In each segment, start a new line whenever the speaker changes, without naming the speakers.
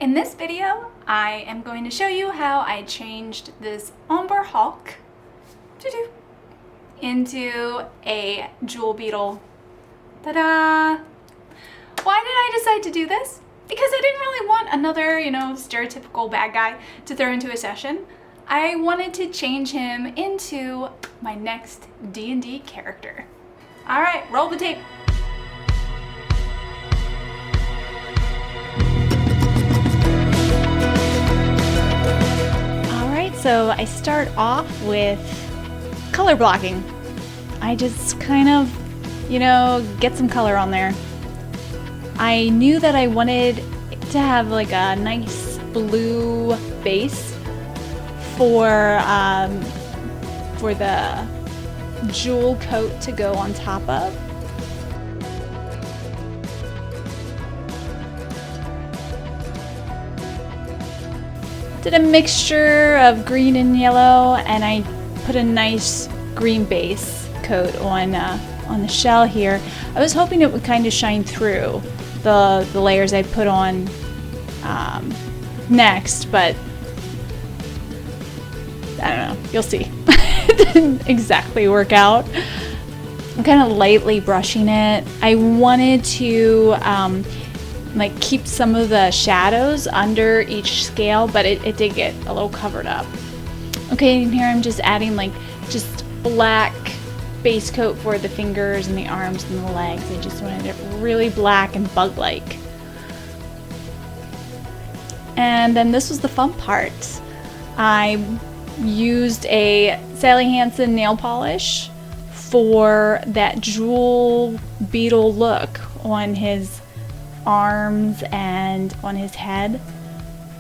In this video, I am going to show you how I changed this Umber Hulk into a Jewel Beetle. Ta-da! Why did I decide to do this? Because I didn't really want another, stereotypical bad guy to throw into a session. I wanted to change him into my next D&D character. All right, roll the tape.
So I start off with color blocking. I just kind of, get some color on there. I knew that I wanted to have like a nice blue base for the jewel coat to go on top of. Did a mixture of green and yellow, and I put a nice green base coat on the shell here. I was hoping it would kind of shine through the layers I put on next, but I don't know. You'll see. It didn't exactly work out. I'm kind of lightly brushing it. I wanted to keep some of the shadows under each scale, but it did get a little covered up. Okay, and here I'm just adding just black base coat for the fingers and the arms and the legs. I just wanted it really black and bug-like. And then this was the fun part. I used a Sally Hanson nail polish for that Jewel Beetle look on his arms and on his head.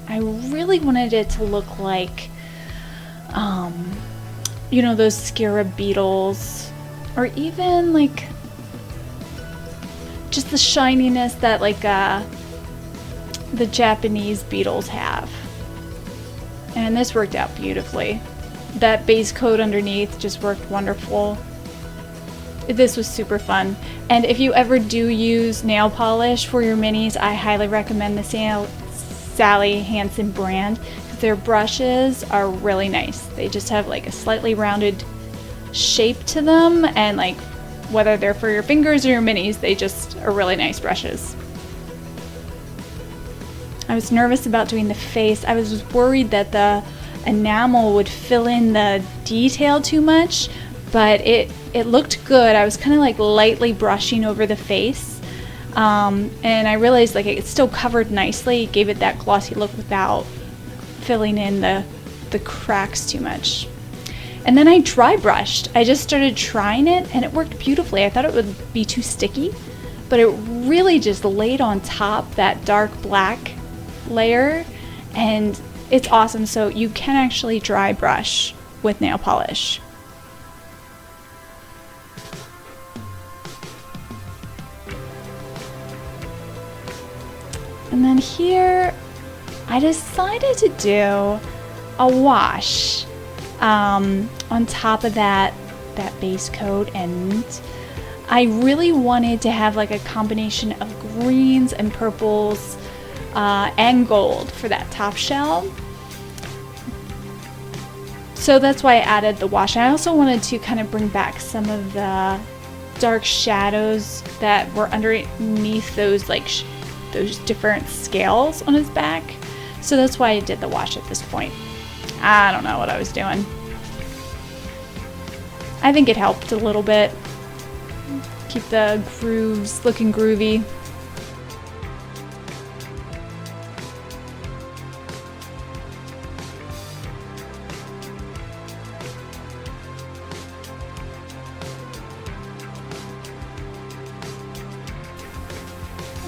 I really wanted it to look like those scarab beetles, or even just the shininess that the Japanese beetles have. And this worked out beautifully. That base coat underneath just worked wonderful. This was super fun. And if you ever do use nail polish for your minis, I highly recommend the Sally Hanson brand. Their brushes are really nice. They just have a slightly rounded shape to them, and whether they're for your fingers or your minis, they just are really nice brushes. I was nervous about doing the face. I was worried that the enamel would fill in the detail too much, but it looked good. I was kind of lightly brushing over the face, and I realized it still covered nicely. It gave it that glossy look without filling in the cracks too much. And then I dry brushed. I just started trying it, and it worked beautifully. I thought it would be too sticky, but it really just laid on top that dark black layer, and it's awesome. So you can actually dry brush with nail polish. And then here, I decided to do a wash on top of that base coat, and I really wanted to have a combination of greens and purples and gold for that top shell. So that's why I added the wash. I also wanted to kind of bring back some of the dark shadows that were underneath those those different scales on his back. So that's why I did the wash at this point. I don't know what I was doing. I think it helped a little bit. Keep the grooves looking groovy.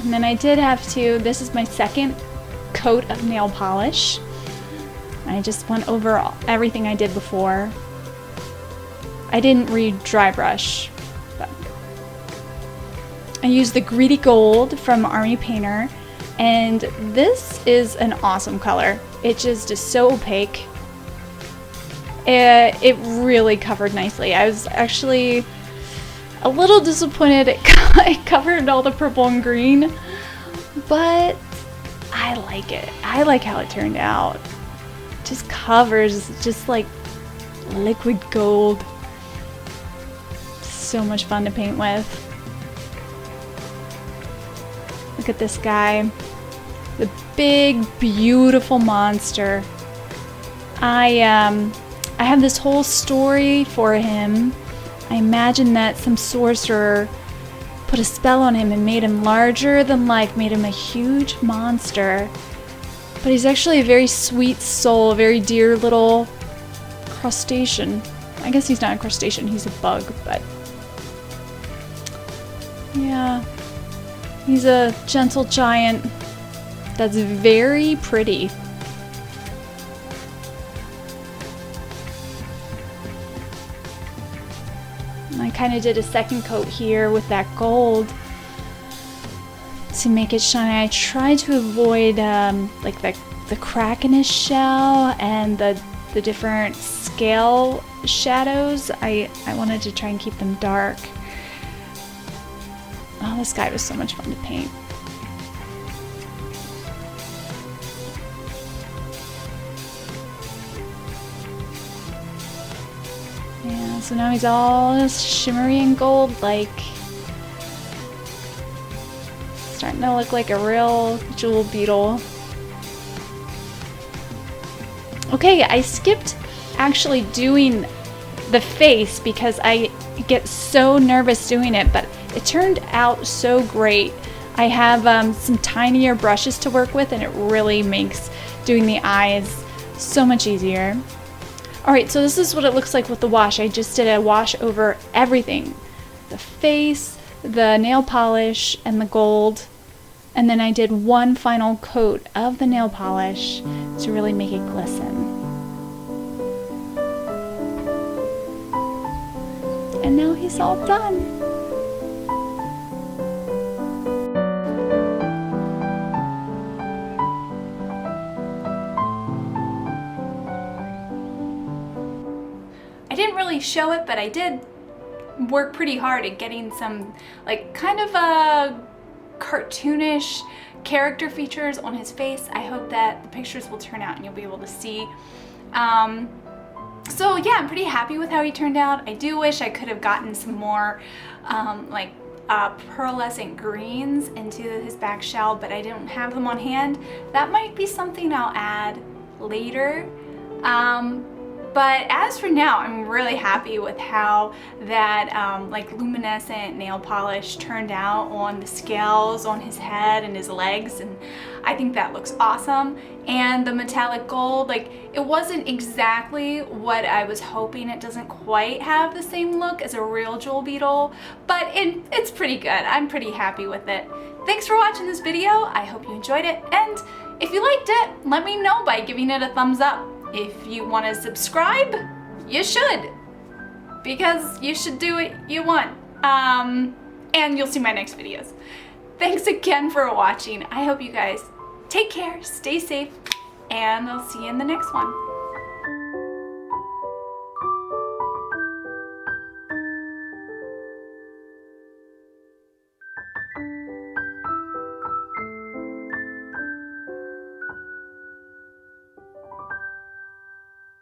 And then I did have to, this is my second coat of nail polish. I just went over everything I did before. I didn't re-dry brush, but I used the Greedy Gold from Army Painter, and this is an awesome color. It just is so opaque. It really covered nicely. I was actually a little disappointed it covered all the purple and green, but I like it. I like how it turned out. Just covers, just like liquid gold. So much fun to paint with. Look at this guy. The big, beautiful monster. I have this whole story for him. I imagine that some sorcerer put a spell on him and made him larger than life, made him a huge monster. But he's actually a very sweet soul, a very dear little crustacean. I guess he's not a crustacean, he's a bug, but yeah. He's a gentle giant that's very pretty. I kind of did a second coat here with that gold to make it shiny. I tried to avoid like the crack in his shell and the different scale shadows. I wanted to try and keep them dark. Oh, this guy was so much fun to paint. Yeah, so now he's all shimmery and gold, like starting to look like a real Jewel Beetle. Okay, I skipped actually doing the face because I get so nervous doing it, but it turned out so great. I have some tinier brushes to work with, and it really makes doing the eyes so much easier. Alright, so this is what it looks like with the wash. I just did a wash over everything. The face, the nail polish, and the gold. And then I did one final coat of the nail polish to really make it glisten. And now he's all done.
I didn't really show it, but I did work pretty hard at getting some like kind of cartoonish character features on his face. I hope that the pictures will turn out and you'll be able to see. So yeah, I'm pretty happy with how he turned out. I do wish I could have gotten some more pearlescent greens into his back shell, but I didn't have them on hand. That might be something I'll add later. But as for now, I'm really happy with how that like luminescent nail polish turned out on the scales on his head and his legs, and I think that looks awesome. And the metallic gold, like, it wasn't exactly what I was hoping. It doesn't quite have the same look as a real Jewel Beetle, but it's pretty good. I'm pretty happy with it. Thanks for watching this video. I hope you enjoyed it, and if you liked it, let me know by giving it a thumbs up. If you want to subscribe, you should, because you should do what you want. And you'll see my next videos. Thanks again for watching. I hope you guys take care, stay safe, and I'll see you in the next one.